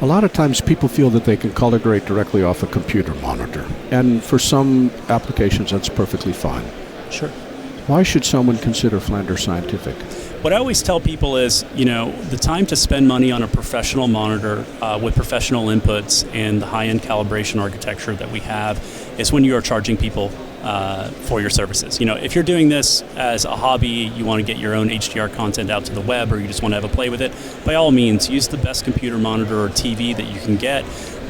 A lot of times people feel that they can color grade directly off a computer monitor. And for some applications, that's perfectly fine. Sure. Why should someone consider Flanders Scientific? What I always tell people is, the time to spend money on a professional monitor with professional inputs and the high-end calibration architecture that we have is when you are charging people for your services. If you're doing this as a hobby, you want to get your own HDR content out to the web, or you just want to have a play with it, by all means, use the best computer monitor or TV that you can get.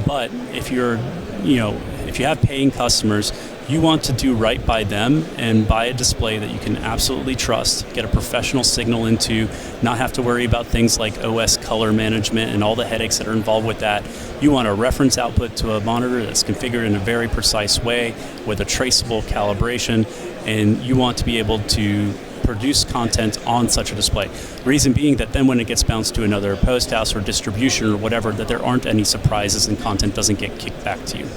But if if you have paying customers, you want to do right by them and buy a display that you can absolutely trust, get a professional signal into, not have to worry about things like OS color management and all the headaches that are involved with that. You want a reference output to a monitor that's configured in a very precise way with a traceable calibration, and you want to be able to produce content on such a display. Reason being that then when it gets bounced to another post house or distribution or whatever, that there aren't any surprises and content doesn't get kicked back to you.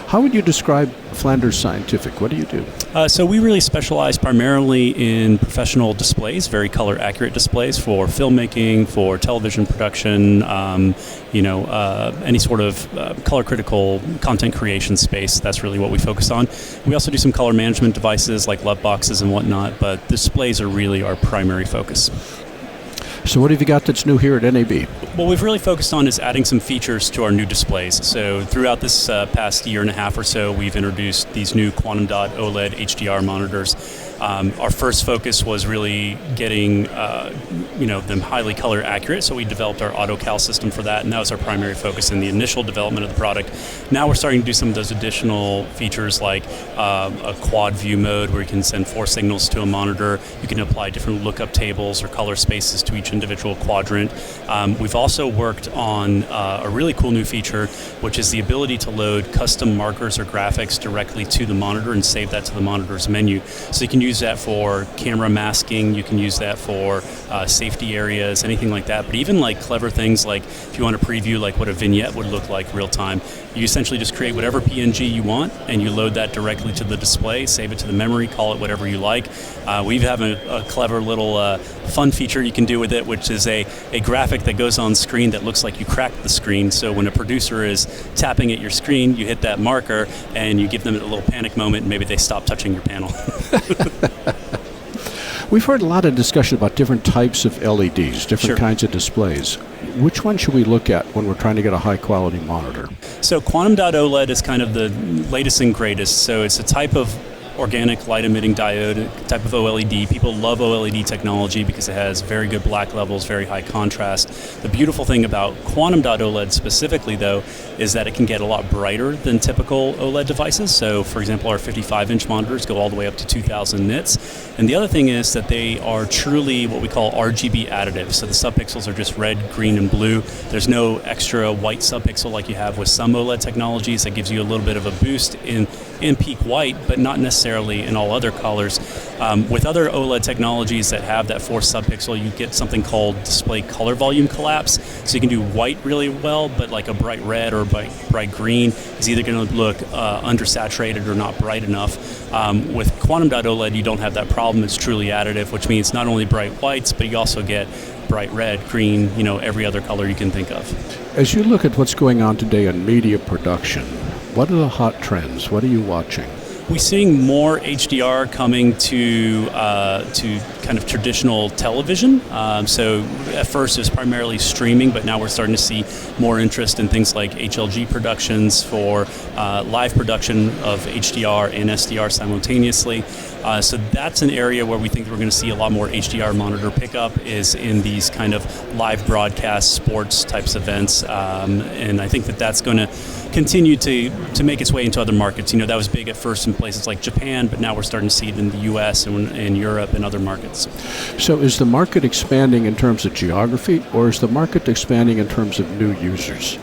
How would you describe Flanders Scientific? What do you do? So we really specialize primarily in professional displays, very color accurate displays for filmmaking, for television production, any sort of color critical content creation space. That's really what we focus on. We also do some color management devices like LUT boxes and whatnot, but displays are really our primary focus. So what have you got that's new here at NAB? What we've really focused on is adding some features to our new displays. So throughout this past year and a half or so, we've introduced these new quantum dot OLED HDR monitors. Our first focus was really getting them highly color accurate, so we developed our AutoCal system for that, and that was our primary focus in the initial development of the product. Now we're starting to do some of those additional features like a quad view mode where you can send 4 signals to a monitor. You can apply different lookup tables or color spaces to each individual quadrant. We've also worked on a really cool new feature, which is the ability to load custom markers or graphics directly to the monitor and save that to the monitor's menu. So you can use that for camera masking, you can use that for safety areas, anything like that. But even like clever things like if you want to preview like what a vignette would look like real time, you essentially just create whatever PNG you want and you load that directly to the display, save it to the memory, call it whatever you like. We have a clever little fun feature you can do with it, which is a graphic that goes on screen that looks like you cracked the screen. So when a producer is tapping at your screen, you hit that marker and you give them a little panic moment and maybe they stop touching your panel. We've heard a lot of discussion about different types of LEDs, different Sure. kinds of displays. Which one should we look at when we're trying to get a high-quality monitor? So quantum dot OLED is kind of the latest and greatest. So it's a type of organic light-emitting diode, type of OLED. People love OLED technology because it has very good black levels, very high contrast. The beautiful thing about quantum dot OLED specifically, though, is that it can get a lot brighter than typical OLED devices. So, for example, our 55-inch monitors go all the way up to 2,000 nits. And the other thing is that they are truly what we call RGB additive. So the subpixels are just red, green, and blue. There's no extra white subpixel like you have with some OLED technologies that gives you a little bit of a boost in peak white, but not necessarily in all other colors. With other OLED technologies that have that fourth subpixel, you get something called display color volume collapse. So you can do white really well, but like a bright red or bright green is either going to look undersaturated or not bright enough. With quantum dot OLED, you don't have that problem. It's truly additive, which means not only bright whites, but you also get bright red, green, every other color you can think of. As you look at what's going on today in media production, what are the hot trends? What are you watching? We're seeing more HDR coming to kind of traditional television. So at first it was primarily streaming, but now we're starting to see more interest in things like HLG productions for live production of HDR and SDR simultaneously. So that's an area where we think we're going to see a lot more HDR monitor pickup is in these kind of live broadcast sports types events. And I think that that's going to continue to make its way into other markets. That was big at first in places like Japan, but now we're starting to see it in the US and in Europe and other markets. So is the market expanding in terms of geography, or is the market expanding in terms of new users?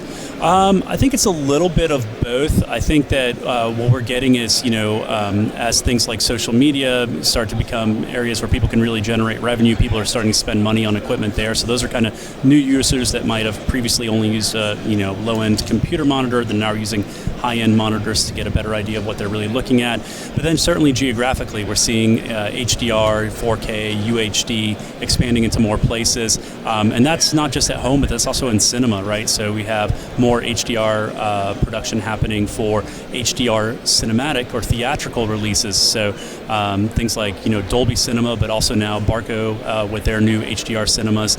I think it's a little bit of both. I think that what we're getting is, as things like social media start to become areas where people can really generate revenue, people are starting to spend money on equipment there. So those are kind of new users that might have previously only used a low-end computer monitor, then now are using high-end monitors to get a better idea of what they're really looking at. But then certainly geographically, we're seeing HDR, 4K, UHD expanding into more places. And that's not just at home, but that's also in cinema, right? So we have more HDR production happening for HDR cinematic or theatrical releases. So things like Dolby Cinema, but also now Barco with their new HDR cinemas.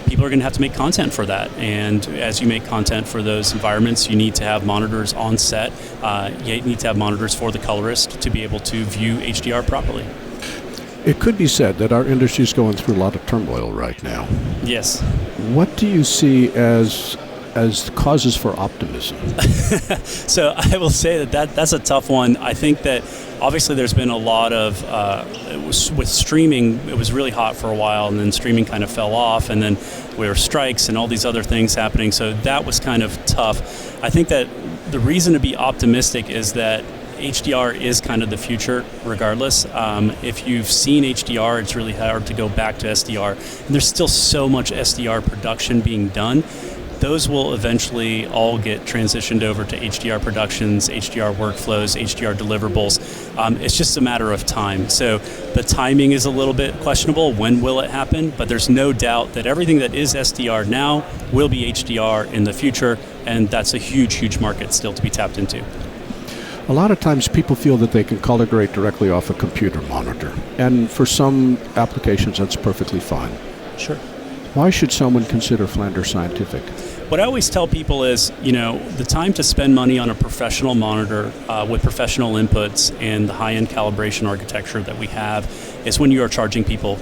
People are going to have to make content for that, and as you make content for those environments, you need to have monitors on set. You need to have monitors for the colorist to be able to view HDR properly. It could be said that our industry is going through a lot of turmoil right now. Yes. What do you see as causes for optimism? So I will say that's a tough one. I think that obviously there's been a lot of, with streaming, it was really hot for a while, and then streaming kind of fell off, and then there were strikes and all these other things happening, so that was kind of tough. I think that the reason to be optimistic is that HDR is kind of the future regardless. If you've seen HDR, it's really hard to go back to SDR. And there's still so much SDR production being done. Those will eventually all get transitioned over to HDR productions, HDR workflows, HDR deliverables. It's just a matter of time. So the timing is a little bit questionable. When will it happen? But there's no doubt that everything that is SDR now will be HDR in the future, and that's a huge, huge market still to be tapped into. A lot of times people feel that they can color grade directly off a computer monitor, and for some applications that's perfectly fine. Sure. Why should someone consider Flanders Scientific? What I always tell people is, the time to spend money on a professional monitor with professional inputs and the high-end calibration architecture that we have is when you are charging people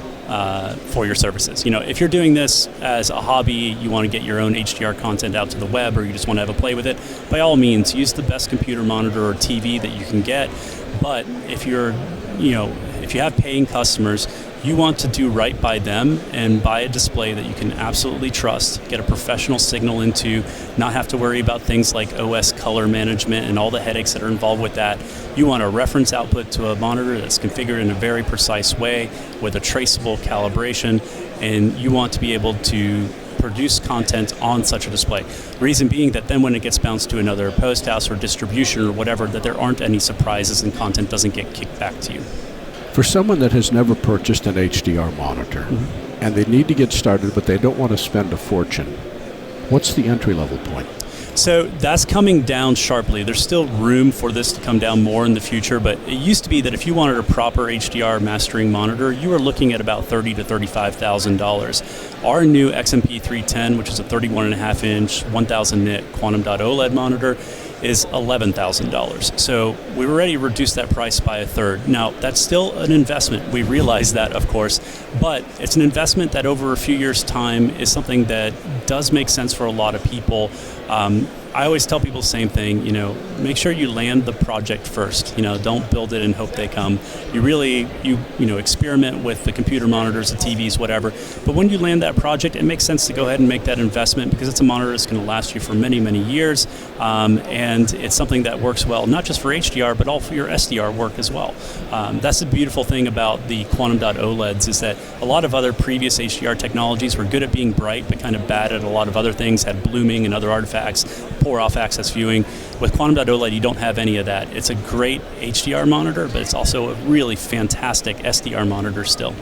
for your services. If you're doing this as a hobby, you want to get your own HDR content out to the web, or you just want to have a play with it, by all means, use the best computer monitor or TV that you can get. But if if you have paying customers, you want to do right by them and buy a display that you can absolutely trust, get a professional signal into, not have to worry about things like OS color management and all the headaches that are involved with that. You want a reference output to a monitor that's configured in a very precise way with a traceable calibration, and you want to be able to produce content on such a display. Reason being that then when it gets bounced to another post house or distribution or whatever, that there aren't any surprises and content doesn't get kicked back to you. For someone that has never purchased an HDR monitor, and they need to get started but they don't want to spend a fortune, what's the entry-level point? So that's coming down sharply. There's still room for this to come down more in the future, but it used to be that if you wanted a proper HDR mastering monitor, you were looking at about $30,000 to $35,000. Our new XMP310, which is a 31.5-inch, 1,000 nit quantum dot OLED monitor, is $11,000. So we already reduced that price by a third. Now, that's still an investment. We realize that, of course, but it's an investment that over a few years' time is something that does make sense for a lot of people. I always tell people the same thing, make sure you land the project first. Don't build it and hope they come. You really, experiment with the computer monitors, the TVs, whatever. But when you land that project, it makes sense to go ahead and make that investment because it's a monitor that's going to last you for many, many years. And it's something that works well, not just for HDR, but all for your SDR work as well. That's the beautiful thing about the quantum dot OLEDs is that a lot of other previous HDR technologies were good at being bright, but kind of bad at a lot of other things, had blooming and other artifacts, poor off-axis viewing. With quantum dot OLED, you don't have any of that. It's a great HDR monitor, but it's also a really fantastic SDR monitor still.